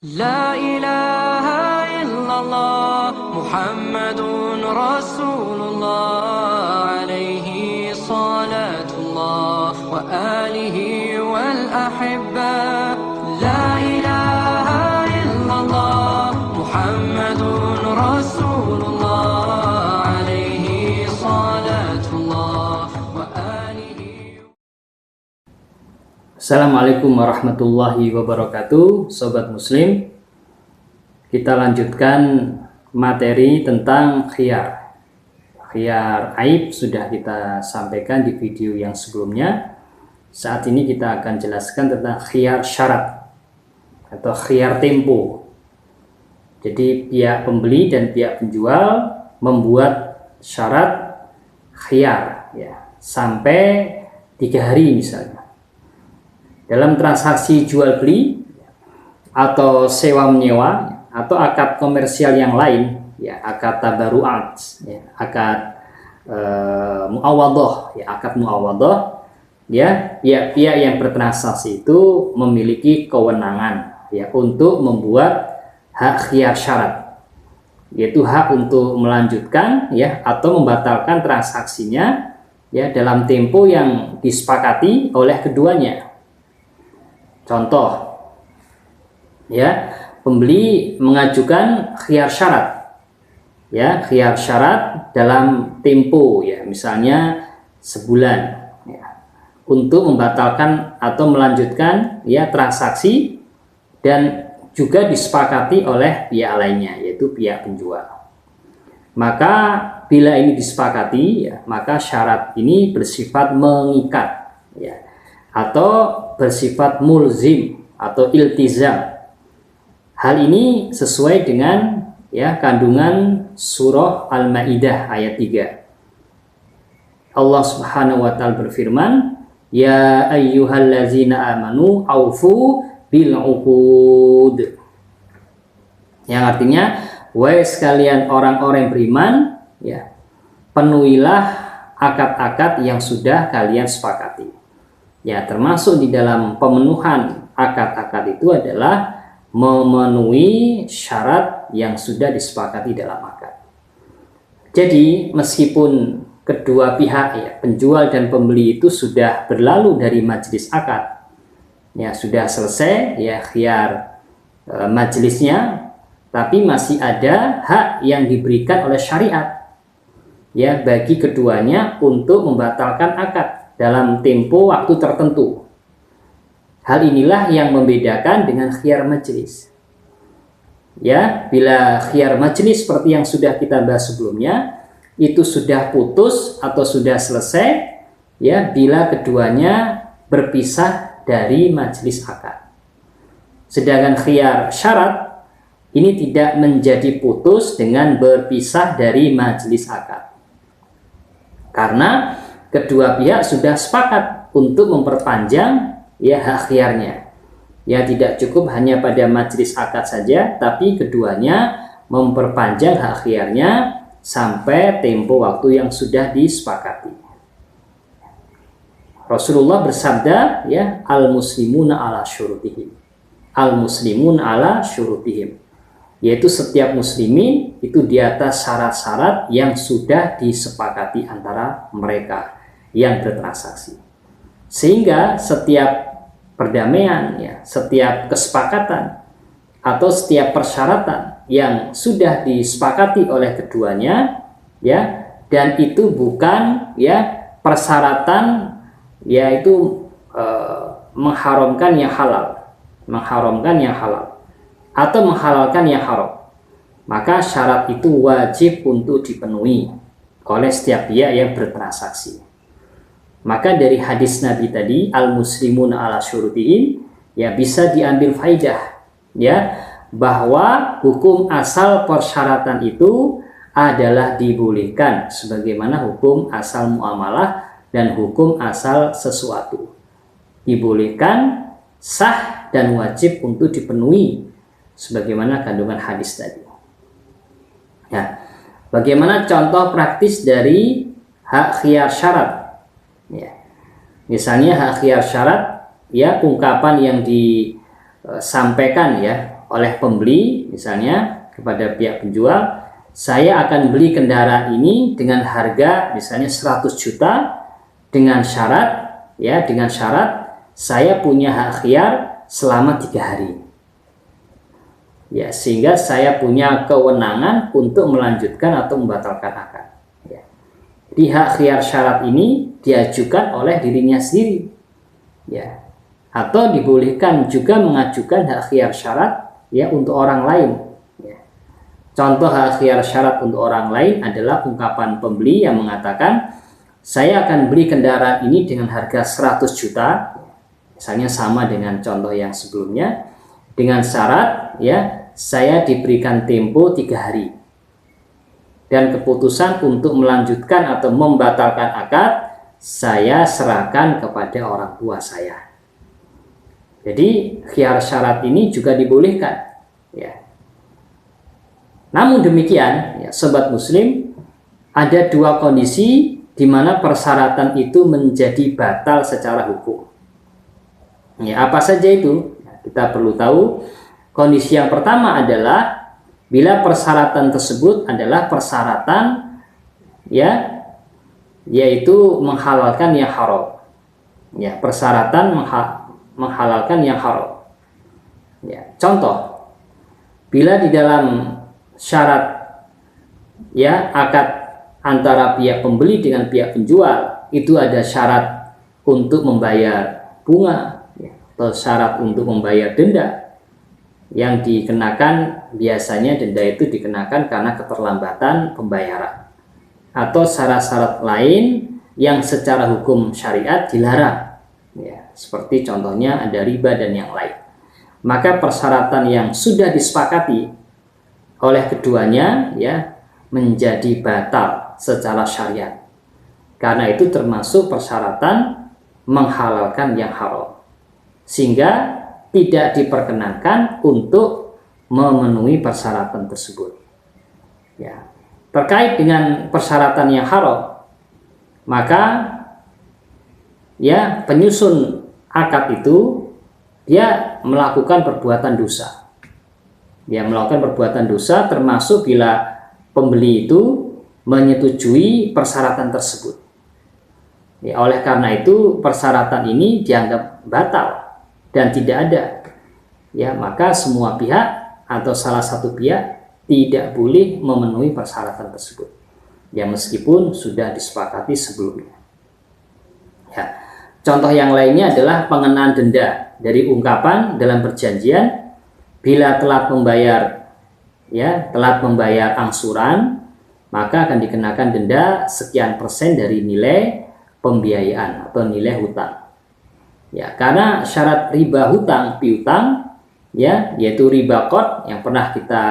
لا إله إلا الله محمد رسول الله عليه صلاة الله وآله والأحبة لا إله إلا الله محمد رسول الله عليه صلاة الله وآله. Assalamualaikum warahmatullahi wabarakatuh, Sobat Muslim. Kita lanjutkan materi tentang khiyar. Khiyar aib sudah kita sampaikan di video yang sebelumnya. Saat ini kita akan jelaskan tentang khiyar syarat atau khiyar tempo. Jadi pihak pembeli dan pihak penjual membuat syarat khiyar ya, sampai 3 hari misalnya. Dalam transaksi jual beli atau sewa menyewa atau akad komersial yang lain ya, akad tabaruat ya, akad muawadhah ya, akad muawadhah ya, pihak-pihak yang bertransaksi itu memiliki kewenangan ya untuk membuat hak khiyar syarat, yaitu hak untuk melanjutkan ya atau membatalkan transaksinya ya dalam tempo yang disepakati oleh keduanya. Contoh, ya, pembeli mengajukan khiyar syarat, ya, khiyar syarat dalam tempo, ya, misalnya sebulan, ya, untuk membatalkan atau melanjutkan, ya, transaksi dan juga disepakati oleh pihak lainnya, yaitu pihak penjual. Maka bila ini disepakati, ya, maka syarat ini bersifat mengikat, ya, atau bersifat mulzim atau iltizam. Hal ini sesuai dengan ya kandungan surah Al-Maidah ayat 3. Allah Subhanahu wa taala berfirman, "Ya ayyuhallazina amanu aufu bil uqud." Yang artinya, wahai sekalian orang-orang yang beriman, ya, penuhilah akad-akad yang sudah kalian sepakati. Ya, termasuk di dalam pemenuhan akad-akad itu adalah memenuhi syarat yang sudah disepakati dalam akad. Jadi, meskipun kedua pihak ya, penjual dan pembeli itu sudah berlalu dari majelis akad, ya sudah selesai ya khiyar majelisnya, tapi masih ada hak yang diberikan oleh syariat ya bagi keduanya untuk membatalkan akad dalam tempo waktu tertentu. Hal inilah yang membedakan dengan khiyar majelis. Ya, bila khiyar majelis seperti yang sudah kita bahas sebelumnya, itu sudah putus atau sudah selesai ya bila keduanya berpisah dari majelis akad. Sedangkan khiyar syarat ini tidak menjadi putus dengan berpisah dari majelis akad. Karena kedua pihak sudah sepakat untuk memperpanjang ya hak khiyarnya. Ya, tidak cukup hanya pada majelis akad saja, tapi keduanya memperpanjang hak khiyarnya sampai tempo waktu yang sudah disepakati. Rasulullah bersabda ya, al-muslimuna ala syurutihim. Al-muslimun ala syurutihim. Yaitu setiap muslimin itu di atas syarat-syarat yang sudah disepakati antara mereka yang bertransaksi. Sehingga setiap perdamaian ya, setiap kesepakatan atau setiap persyaratan yang sudah disepakati oleh keduanya ya, dan itu bukan ya persyaratan yaitu mengharamkan yang halal, atau menghalalkan yang haram, maka syarat itu wajib untuk dipenuhi oleh setiap pihak yang bertransaksi. Maka dari hadis Nabi tadi, al-muslimun ala syurutihim, ya bisa diambil faidah ya bahwa hukum asal persyaratan itu adalah dibolehkan sebagaimana hukum asal muamalah dan hukum asal sesuatu. Dibolehkan, sah dan wajib untuk dipenuhi sebagaimana kandungan hadis tadi. Ya, bagaimana contoh praktis dari hak khiyar syarat? Ya, misalnya hak khiyar syarat ya ungkapan yang disampaikan ya oleh pembeli misalnya kepada pihak penjual, saya akan beli kendaraan ini dengan harga misalnya 100 juta dengan syarat saya punya hak khiyar selama 3 hari. Ya, sehingga saya punya kewenangan untuk melanjutkan atau membatalkan akad. Ya. Jadi hak khiyar syarat ini diajukan oleh dirinya sendiri. Ya. Atau dibolehkan juga mengajukan hak khiyar syarat ya untuk orang lain. Ya. Contoh hak khiyar syarat untuk orang lain adalah ungkapan pembeli yang mengatakan, saya akan beli kendaraan ini dengan harga 100 juta. Misalnya sama dengan contoh yang sebelumnya, dengan syarat ya saya diberikan tempo 3 hari dan keputusan untuk melanjutkan atau membatalkan akad saya serahkan kepada orang tua saya. Jadi khiyar syarat ini juga dibolehkan ya. Namun demikian ya, sobat muslim, ada 2 kondisi di mana persyaratan itu menjadi batal secara hukum. Ya, apa saja itu? Kita perlu tahu. Kondisi yang pertama adalah bila persyaratan tersebut adalah persyaratan ya yaitu menghalalkan yang haram. Ya, persyaratan menghalalkan yang haram. Ya, contoh, bila di dalam syarat ya akad antara pihak pembeli dengan pihak penjual itu ada syarat untuk membayar bunga atau syarat untuk membayar denda yang dikenakan, biasanya denda itu dikenakan karena keterlambatan pembayaran atau syarat-syarat lain yang secara hukum syariat dilarang ya, seperti contohnya ada riba dan yang lain. Maka persyaratan yang sudah disepakati oleh keduanya ya menjadi batal secara syariat, karena itu termasuk persyaratan menghalalkan yang haram, sehingga tidak diperkenankan untuk memenuhi persyaratan tersebut. Ya. Terkait dengan persyaratan yang haram, maka ya penyusun akad itu dia melakukan perbuatan dosa. Dia melakukan perbuatan dosa termasuk bila pembeli itu menyetujui persyaratan tersebut. Ya, oleh karena itu persyaratan ini dianggap batal dan tidak ada, ya maka semua pihak atau salah satu pihak tidak boleh memenuhi persyaratan tersebut, ya meskipun sudah disepakati sebelumnya. Ya, contoh yang lainnya adalah pengenaan denda dari ungkapan dalam perjanjian bila telat membayar angsuran maka akan dikenakan denda sekian persen dari nilai pembiayaan atau nilai hutang. Ya, karena syarat riba hutang piutang ya yaitu riba qard yang pernah kita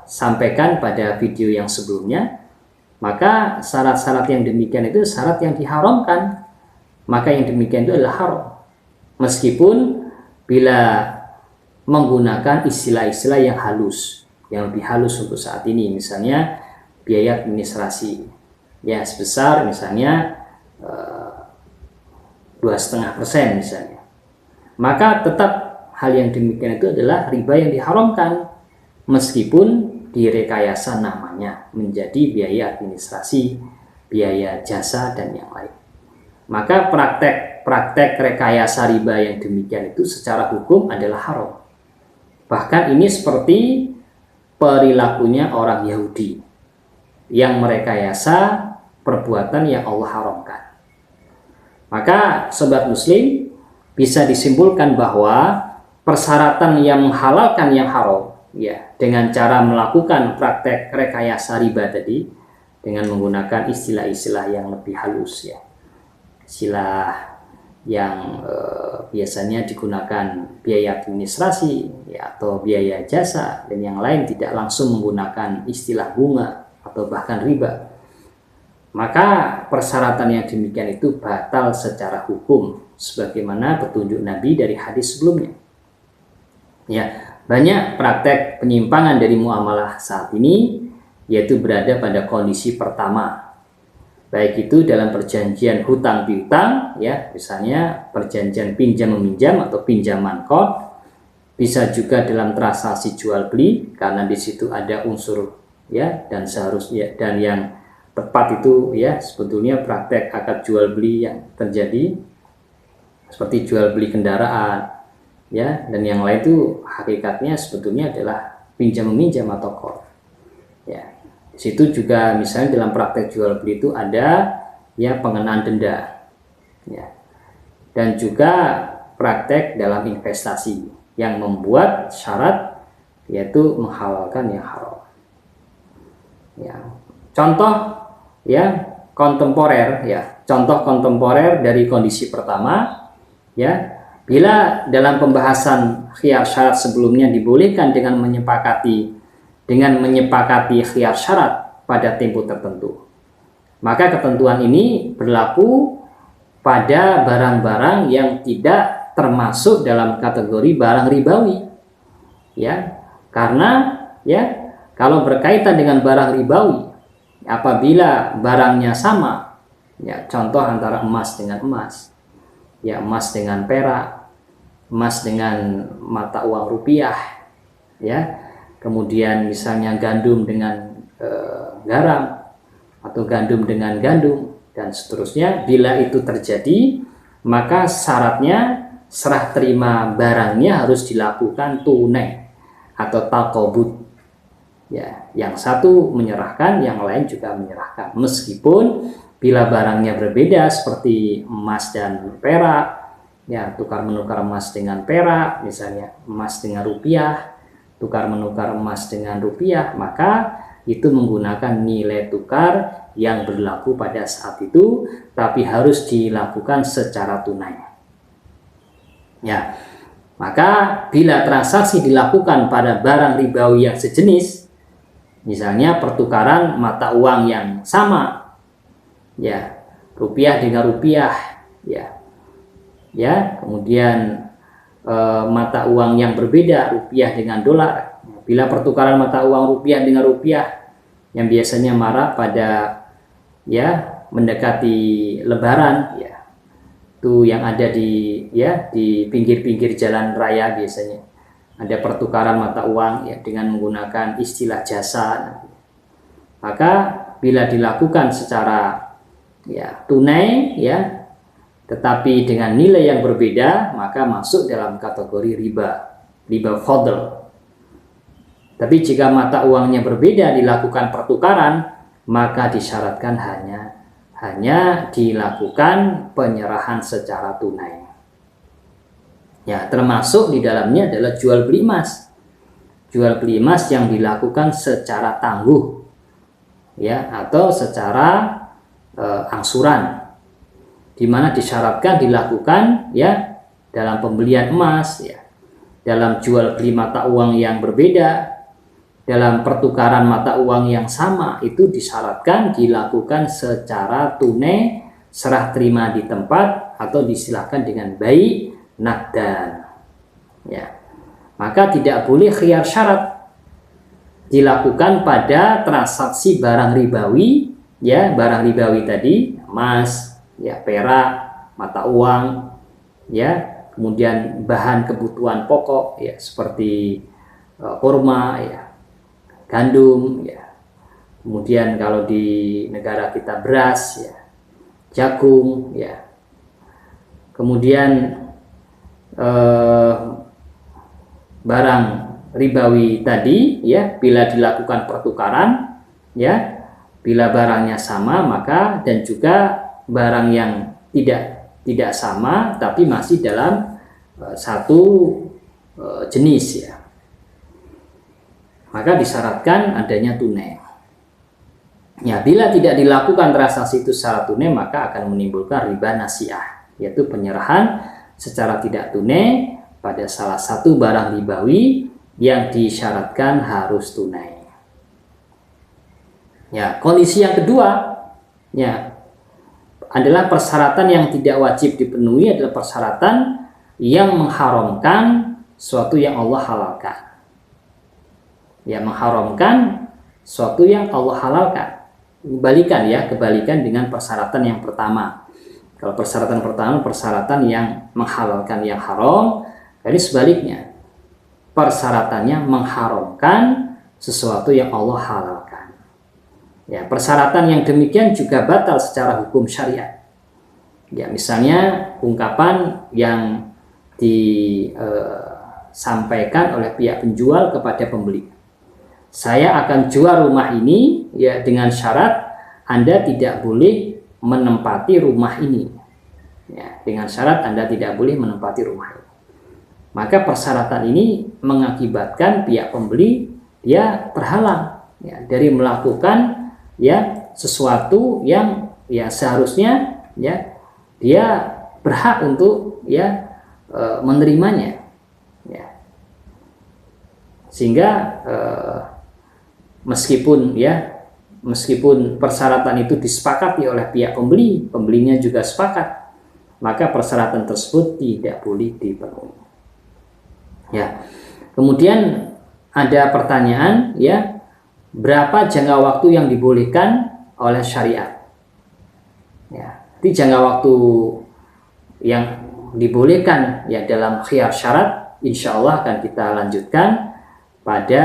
sampaikan pada video yang sebelumnya, maka syarat-syarat yang demikian itu syarat yang diharamkan, maka yang demikian itu adalah haram meskipun bila menggunakan istilah-istilah yang halus, yang lebih halus untuk saat ini, misalnya biaya administrasi ya sebesar misalnya 2,5% misalnya, maka tetap hal yang demikian itu adalah riba yang diharamkan meskipun direkayasa namanya menjadi biaya administrasi, biaya jasa dan yang lain. Maka praktek rekayasa riba yang demikian itu secara hukum adalah haram. Bahkan ini seperti perilakunya orang Yahudi yang merekayasa perbuatan yang Allah haramkan. Maka sobat muslim bisa disimpulkan bahwa persyaratan yang menghalalkan yang haram ya dengan cara melakukan praktek rekayasa riba tadi dengan menggunakan istilah-istilah yang lebih halus ya. Istilah yang biasanya digunakan biaya administrasi ya, atau biaya jasa dan yang lain tidak langsung menggunakan istilah bunga atau bahkan riba. Maka persyaratan yang demikian itu batal secara hukum sebagaimana petunjuk Nabi dari hadis sebelumnya. Ya, banyak praktek penyimpangan dari muamalah saat ini yaitu berada pada kondisi pertama. Baik itu dalam perjanjian hutang piutang ya, misalnya perjanjian pinjam meminjam atau pinjaman qard bisa juga dalam transaksi jual beli karena di situ ada unsur ya, dan seharusnya dan yang tepat itu ya sebetulnya praktek akad jual beli yang terjadi seperti jual beli kendaraan ya, dan yang lain itu hakikatnya sebetulnya adalah pinjam meminjam atau qard ya. Di situ juga misalnya dalam praktek jual beli itu ada ya pengenaan denda ya, dan juga praktek dalam investasi yang membuat syarat yaitu menghalalkan yang haram ya. Contoh ya kontemporer ya, contoh kontemporer dari kondisi pertama ya, bila dalam pembahasan khiyar syarat sebelumnya dibolehkan dengan menyepakati khiyar syarat pada tempo tertentu, maka ketentuan ini berlaku pada barang-barang yang tidak termasuk dalam kategori barang ribawi ya, karena ya kalau berkaitan dengan barang ribawi apabila barangnya sama ya, contoh antara emas dengan emas ya, emas dengan perak, emas dengan mata uang rupiah ya, kemudian misalnya gandum dengan garam atau gandum dengan gandum dan seterusnya, bila itu terjadi maka syaratnya serah terima barangnya harus dilakukan tunai atau taqabud ya, yang satu menyerahkan, yang lain juga menyerahkan, meskipun bila barangnya berbeda seperti emas dan perak ya, tukar menukar emas dengan perak, misalnya emas dengan rupiah, tukar menukar emas dengan rupiah, maka itu menggunakan nilai tukar yang berlaku pada saat itu, tapi harus dilakukan secara tunai ya. Maka bila transaksi dilakukan pada barang ribawi yang sejenis, misalnya pertukaran mata uang yang sama ya, rupiah dengan rupiah ya, kemudian mata uang yang berbeda, rupiah dengan dolar. Bila pertukaran mata uang rupiah dengan rupiah yang biasanya marak pada ya mendekati lebaran ya, itu yang ada di pinggir-pinggir jalan raya, biasanya ada pertukaran mata uang ya dengan menggunakan istilah jasa. Maka bila dilakukan secara ya tunai ya, tetapi dengan nilai yang berbeda, maka masuk dalam kategori riba fadl. Tapi jika mata uangnya berbeda dilakukan pertukaran, maka disyaratkan hanya dilakukan penyerahan secara tunai. Ya, termasuk di dalamnya adalah jual beli emas. Jual beli emas yang dilakukan secara tangguh ya, atau secara angsuran, di mana disyaratkan dilakukan ya dalam pembelian emas ya, dalam jual beli mata uang yang berbeda, dalam pertukaran mata uang yang sama, itu disyaratkan dilakukan secara tunai, serah terima di tempat, atau disilahkan dengan baik nakdan ya. Maka tidak boleh khiyar syarat dilakukan pada transaksi barang ribawi ya, barang ribawi tadi emas ya, perak, mata uang ya, kemudian bahan kebutuhan pokok ya seperti kurma ya, gandum ya, kemudian kalau di negara kita beras ya, jagung ya, kemudian barang ribawi tadi ya, bila dilakukan pertukaran ya, bila barangnya sama, maka dan juga barang yang tidak sama tapi masih dalam satu jenis ya, maka disyaratkan adanya tunai. Ya, bila tidak dilakukan transaksi itu secara tunai, maka akan menimbulkan riba nasiah, yaitu penyerahan secara tidak tunai pada salah satu barang ribawi yang disyaratkan harus tunai. Ya, kondisi yang kedua ya adalah persyaratan yang tidak wajib dipenuhi, adalah persyaratan yang mengharamkan suatu yang Allah halalkan. Ya, mengharamkan suatu yang Allah halalkan. Kebalikan dengan persyaratan yang pertama. Kalau persyaratan pertama persyaratan yang menghalalkan yang haram, jadi sebaliknya. persyaratannya mengharamkan sesuatu yang Allah halalkan. Ya, persyaratan yang demikian juga batal secara hukum syariat. Ya, misalnya ungkapan yang disampaikan oleh pihak penjual kepada pembeli. Saya akan jual rumah ini ya dengan syarat Anda tidak boleh menempati rumah ini. Ya, dengan syarat Anda tidak boleh menempati rumah ini. Maka persyaratan ini mengakibatkan pihak pembeli dia terhalang ya, dari melakukan ya sesuatu yang ya seharusnya ya dia berhak untuk ya menerimanya ya. Sehingga meskipun persyaratan itu disepakati oleh pihak pembeli, pembelinya juga sepakat, maka persyaratan tersebut tidak boleh dipenuhi. Ya. Kemudian ada pertanyaan ya, berapa jangka waktu yang dibolehkan oleh syariat? Ya, jadi jangka waktu yang dibolehkan ya dalam khiyar syarat insya Allah akan kita lanjutkan pada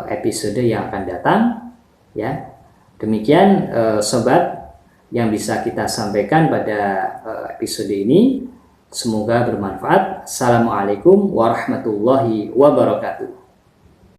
episode yang akan datang ya. Demikian sobat yang bisa kita sampaikan pada episode ini. Semoga bermanfaat. Assalamualaikum warahmatullahi wabarakatuh.